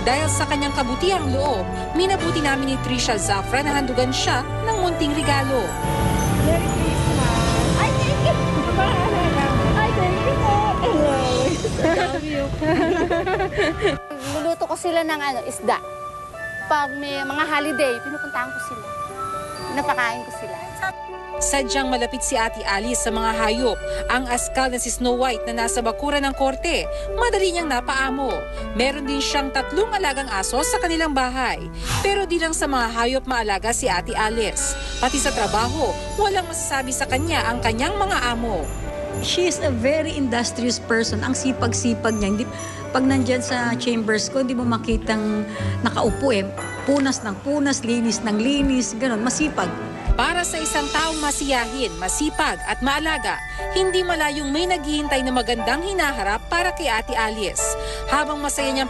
Dahil sa kanyang kabutihang loob, minabuti namin ni Trisha Zafra na handugan siya ng munting regalo. Merry Christmas! Ay, thank you! Ay, thank you po! Love you. Luluto ko sila ng isda. Pag may mga holiday, pinupuntahan ko sila. Napakain ko sila. Sadyang malapit si Ate Alice sa mga hayop. Ang askal na si Snow White na nasa bakuran ng korte, madali niyang napaamo. Meron din siyang 3 alagang aso sa kanilang bahay. Pero di lang sa mga hayop maalaga si Ate Alice. Pati sa trabaho, walang masasabi sa kanya ang kanyang mga amo. She is a very industrious person. Ang sipag-sipag niya. Hindi, pag nandyan sa chambers ko, hindi mo makitang nakaupo eh. Punas ng punas, linis ng linis, ganun, masipag. Para sa isang taong masiyahin, masipag at maalaga, hindi malayong may naghihintay na magandang hinaharap para kay Ate Alice. Habang masaya niyang